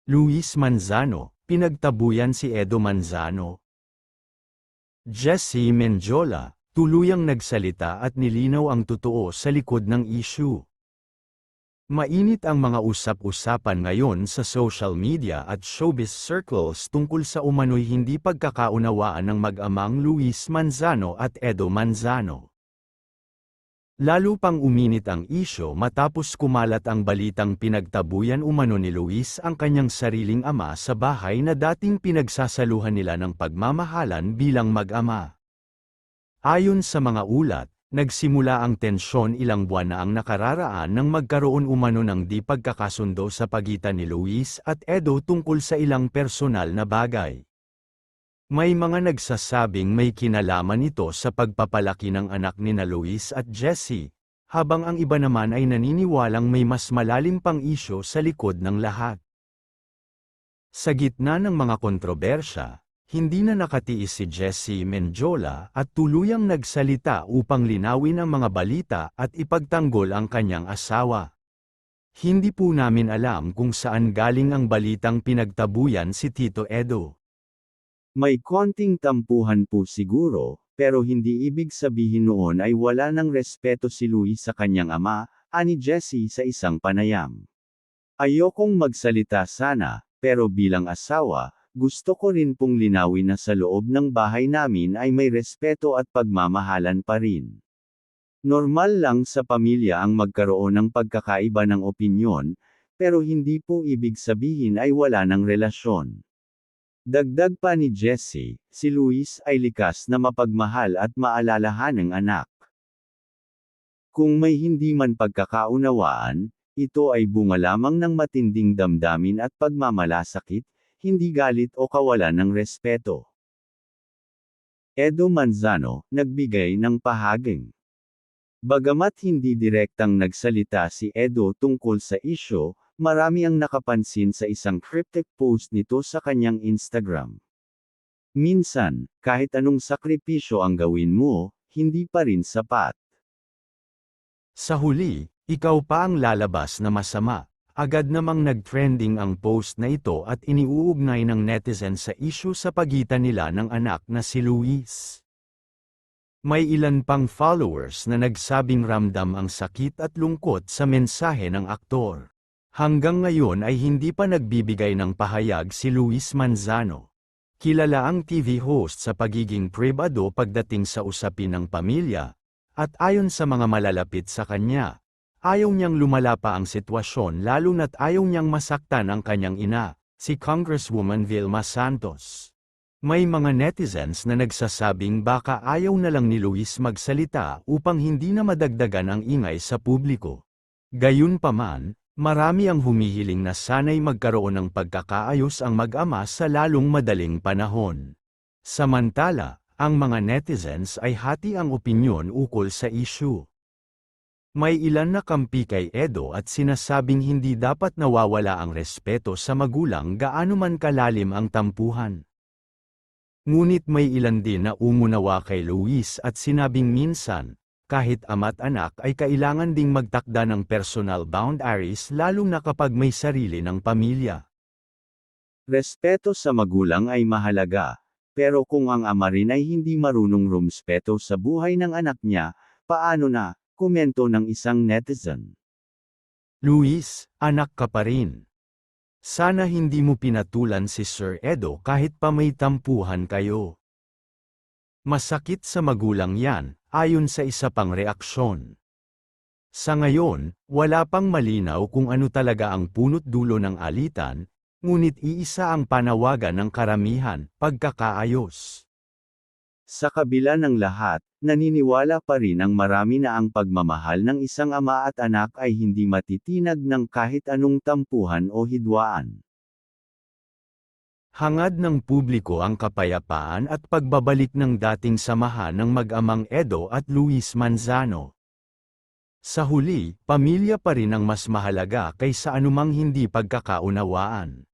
Luis Manzano, pinagtabuyan si Edo Manzano. Jesse Mendiola, tuluyang nagsalita at nilinaw ang totoo sa likod ng issue. Mainit ang mga usap-usapan ngayon sa social media at showbiz circles tungkol sa umano'y hindi pagkakaunawaan ng mag-amang Luis Manzano at Edo Manzano. Lalo pang uminit ang isyo matapos kumalat ang balitang pinagtabuyan umano ni Luis ang kanyang sariling ama sa bahay na dating pinagsasaluhan nila ng pagmamahalan bilang mag-ama. Ayon sa mga ulat, nagsimula ang tensyon ilang buwan na ang nakararaan nang magkaroon umano ng di pagkakasundo sa pagitan ni Luis at Edo tungkol sa ilang personal na bagay. May mga nagsasabing may kinalaman ito sa pagpapalaki ng anak nina Luis at Jessie, habang ang iba naman ay naniniwalang may mas malalim pang isyo sa likod ng lahat. Sa gitna ng mga kontrobersya, hindi na nakatiis si Jesse Mendiola at tuluyang nagsalita upang linawin ang mga balita at ipagtanggol ang kanyang asawa. Hindi po namin alam kung saan galing ang balitang pinagtabuyan si Tito Edo. May konting tampuhan po siguro, pero hindi ibig sabihin noon ay wala ng respeto si Luis sa kanyang ama, ani Jessie sa isang panayam. Ayokong magsalita sana, pero bilang asawa, gusto ko rin pong linawin na sa loob ng bahay namin ay may respeto at pagmamahalan pa rin. Normal lang sa pamilya ang magkaroon ng pagkakaiba ng opinyon, pero hindi po ibig sabihin ay wala ng relasyon. Dagdag pa ni Jessie, si Luis ay likas na mapagmahal at maalalahan ng anak. Kung may hindi man pagkakaunawaan, ito ay bunga lamang ng matinding damdamin at pagmamalasakit, hindi galit o kawalan ng respeto. Edo Manzano, nagbigay ng pahaging. Bagamat hindi direktang nagsalita si Edo tungkol sa isyu, marami ang nakapansin sa isang cryptic post nito sa kanyang Instagram. Minsan, kahit anong sakripisyo ang gawin mo, hindi pa rin sapat. Sa huli, ikaw pa ang lalabas na masama. Agad namang nag-trending ang post na ito at iniuugnay ng netizen sa issue sa pagitan nila ng anak na si Luis. May ilan pang followers na nagsabing ramdam ang sakit at lungkot sa mensahe ng aktor. Hanggang ngayon ay hindi pa nagbibigay ng pahayag si Luis Manzano. Kilala ang TV host sa pagiging pribado pagdating sa usapin ng pamilya, at ayon sa mga malalapit sa kanya, ayaw niyang lumala pa ang sitwasyon lalo na't ayaw niyang masaktan ang kanyang ina, si Congresswoman Vilma Santos. May mga netizens na nagsasabing baka ayaw na lang ni Luis magsalita upang hindi na madagdagan ang ingay sa publiko. Gayunpaman, marami ang humihiling na sana'y magkaroon ng pagkakaayos ang mag-ama sa lalong madaling panahon. Samantala, ang mga netizens ay hati ang opinyon ukol sa issue. May ilan na kampi kay Edo at sinasabing hindi dapat nawawala ang respeto sa magulang gaano man kalalim ang tampuhan. Ngunit may ilan din na umunawa kay Luis at sinabing minsan, kahit ama't anak ay kailangan ding magtakda ng personal boundaries lalo na kapag may sarili ng pamilya. Respeto sa magulang ay mahalaga, pero kung ang ama rin ay hindi marunong rumespeto sa buhay ng anak niya, paano na? Komento ng isang netizen. Luis, anak ka pa rin. Sana hindi mo pinatulan si Sir Edo kahit pa may tampuhan kayo. Masakit sa magulang yan, ayon sa isa pang reaksyon. Sa ngayon, wala pang malinaw kung ano talaga ang punot dulo ng alitan, ngunit iisa ang panawagan ng karamihan, pagkakaayos. Sa kabila ng lahat, naniniwala pa rin ang marami na ang pagmamahal ng isang ama at anak ay hindi matitinag ng kahit anong tampuhan o hidwaan. Hangad ng publiko ang kapayapaan at pagbabalik ng dating samahan ng mag-amang Edo at Luis Manzano. Sa huli, pamilya pa rin ang mas mahalaga kaysa anumang hindi pagkakaunawaan.